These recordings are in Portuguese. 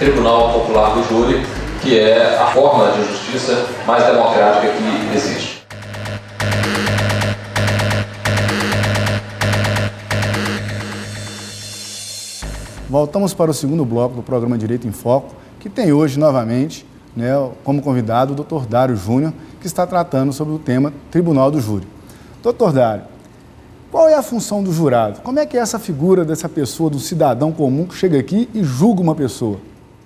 Tribunal Popular do Júri, que é a forma de justiça mais democrática que existe. Voltamos para o segundo bloco do programa Direito em Foco, que tem hoje novamente, como convidado o Dr. Dário Júnior, que está tratando sobre o tema Tribunal do Júri. Dr. Dário, qual é a função do jurado? Como é que é essa figura dessa pessoa, do cidadão comum que chega aqui e julga uma pessoa?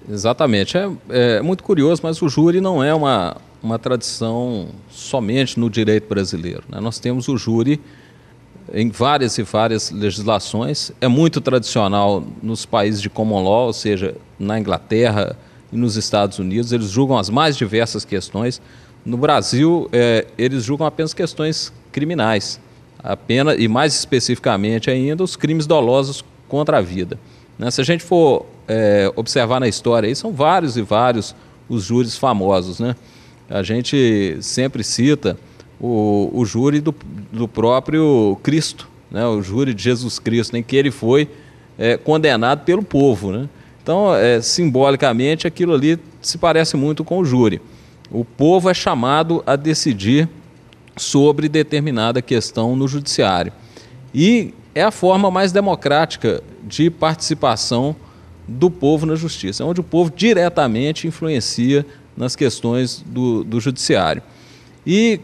Exatamente. É muito curioso, mas o júri não é uma tradição somente no direito brasileiro, né? Nós temos o júri em várias e várias legislações. É muito tradicional nos países de common law, ou seja, na Inglaterra e nos Estados Unidos. Eles julgam as mais diversas questões. No Brasil, eles julgam apenas questões criminais, apenas, e mais especificamente ainda os crimes dolosos contra a vida, né? Se a gente for observar na história, aí são vários e vários os júris famosos, né? A gente sempre cita o júri do próprio Cristo, né? O júri de Jesus Cristo, em que ele foi condenado pelo povo, né? Então, simbolicamente, aquilo ali se parece muito com o júri. O povo é chamado a decidir sobre determinada questão no judiciário. E é a forma mais democrática de participação do povo na justiça, onde o povo diretamente influencia nas questões do judiciário. E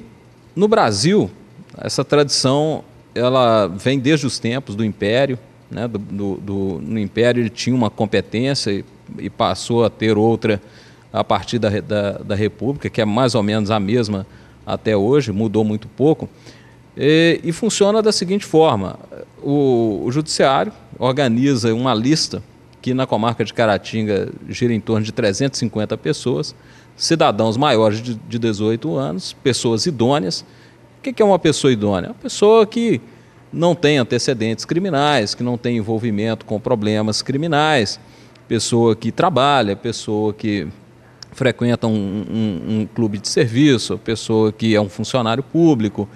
no Brasil, essa tradição ela vem desde os tempos do Império, né? No Império ele tinha uma competência e passou a ter outra a partir da República, que é mais ou menos a mesma até hoje, mudou muito pouco, e funciona da seguinte forma: o Judiciário organiza uma lista que na comarca de Caratinga gira em torno de 350 pessoas, cidadãos maiores de 18 anos, pessoas idôneas. O que é uma pessoa idônea? Uma pessoa que não tem antecedentes criminais, que não tem envolvimento com problemas criminais, pessoa que trabalha, pessoa que frequenta um clube de serviço, pessoa que é um funcionário público.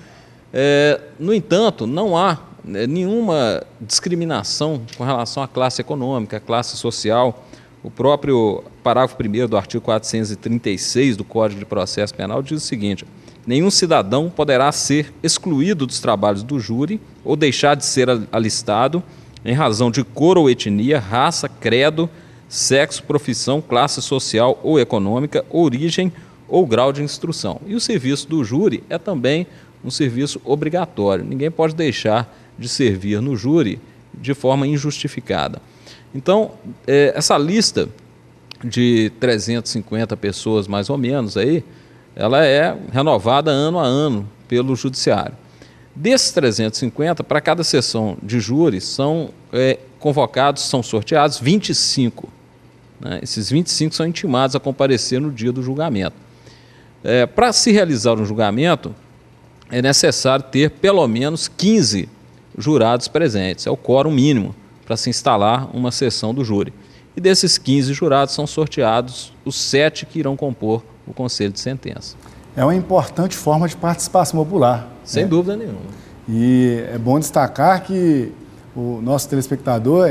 No entanto, não há nenhuma discriminação com relação à classe econômica, à classe social. O próprio parágrafo 1º do artigo 436 do Código de Processo Penal diz o seguinte: nenhum cidadão poderá ser excluído dos trabalhos do júri ou deixar de ser alistado em razão de cor ou etnia, raça, credo, sexo, profissão, classe social ou econômica, origem ou grau de instrução. E o serviço do júri é também um serviço obrigatório. Ninguém pode deixar de servir no júri de forma injustificada. Então, essa lista de 350 pessoas, mais ou menos, aí, ela é renovada ano a ano pelo Judiciário. Desses 350, para cada sessão de júri, são convocados, são sorteados 25. Né? Esses 25 são intimados a comparecer no dia do julgamento. Para se realizar um julgamento, é necessário ter pelo menos 15 jurados presentes. É o quórum mínimo para se instalar uma sessão do júri. E desses 15 jurados são sorteados os 7 que irão compor o Conselho de Sentença. É uma importante forma de participação popular. Sem dúvida nenhuma. E é bom destacar que o nosso telespectador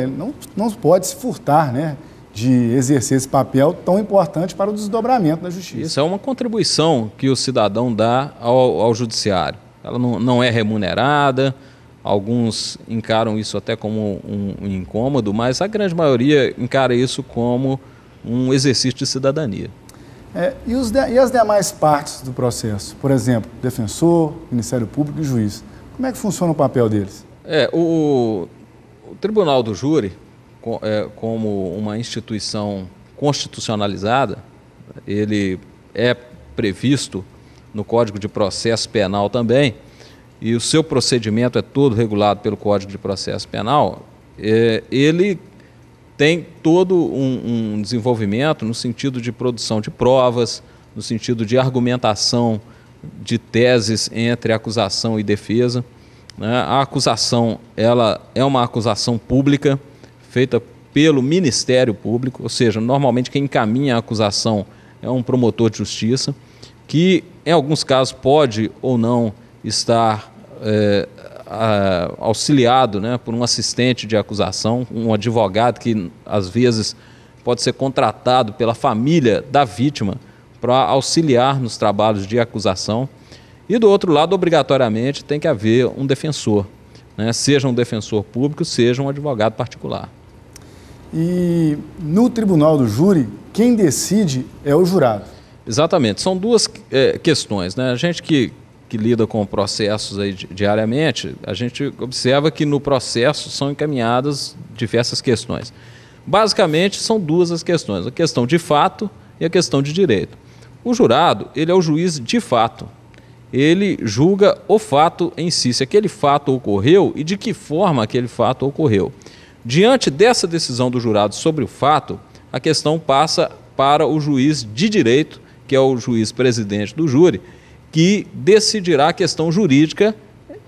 não pode se furtar, né, de exercer esse papel tão importante para o desdobramento da justiça. Isso é uma contribuição que o cidadão dá ao judiciário. Ela não é remunerada, alguns encaram isso até como um incômodo, mas a grande maioria encara isso como um exercício de cidadania. E as demais partes do processo? Por exemplo, defensor, Ministério Público e juiz. Como é que funciona o papel deles? O Tribunal do Júri, como uma instituição constitucionalizada, ele é previsto no Código de Processo Penal também, e o seu procedimento é todo regulado pelo Código de Processo Penal. Ele tem todo um desenvolvimento no sentido de produção de provas, no sentido de argumentação de teses entre acusação e defesa, né? A acusação ela é uma acusação pública, feita pelo Ministério Público, ou seja, normalmente quem encaminha a acusação é um promotor de justiça, que em alguns casos pode ou não estar auxiliado, né, por um assistente de acusação, um advogado que às vezes pode ser contratado pela família da vítima para auxiliar nos trabalhos de acusação. E do outro lado, obrigatoriamente, tem que haver um defensor, né? Seja um defensor público, seja um advogado particular. E no tribunal do júri, quem decide é o jurado. Exatamente, são duas questões, né? A gente que lida com processos aí diariamente, a gente observa que no processo são encaminhadas diversas questões. Basicamente, são duas as questões, a questão de fato e a questão de direito. O jurado, ele é o juiz de fato. Ele julga o fato em si, se aquele fato ocorreu e de que forma aquele fato ocorreu. Diante dessa decisão do jurado sobre o fato, a questão passa para o juiz de direito, que é o juiz presidente do júri, que decidirá a questão jurídica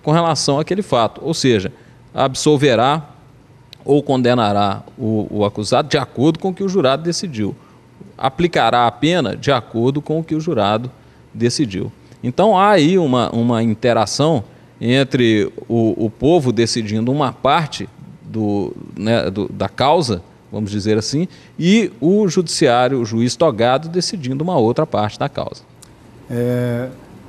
com relação àquele fato, ou seja, absolverá ou condenará o acusado de acordo com o que o jurado decidiu, aplicará a pena de acordo com o que o jurado decidiu. Então há aí uma interação entre o povo decidindo uma parte da causa, vamos dizer assim, e o judiciário, o juiz togado, decidindo uma outra parte da causa.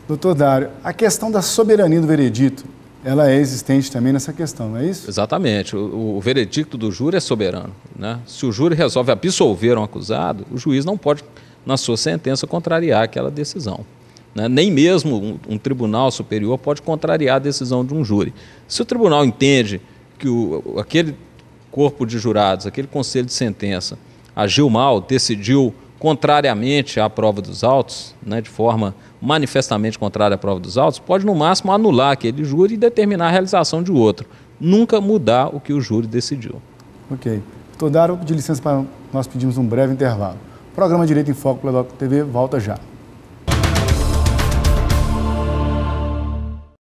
Doutor Dário, a questão da soberania do veredito, ela é existente também nessa questão, não é isso? Exatamente. O veredicto do júri é soberano, né? Se o júri resolve absolver um acusado, o juiz não pode, na sua sentença, contrariar aquela decisão, né? Nem mesmo um tribunal superior pode contrariar a decisão de um júri. Se o tribunal entende que aquele corpo de jurados, aquele conselho de sentença, agiu mal, decidiu contrariamente à prova dos autos, né, de forma manifestamente contrária à prova dos autos, pode no máximo anular aquele júri e determinar a realização de outro. Nunca mudar o que o júri decidiu. Ok. Doutor Dário, vou pedir licença para nós pedirmos um breve intervalo. O programa Direito em Foco pela DocTV volta já.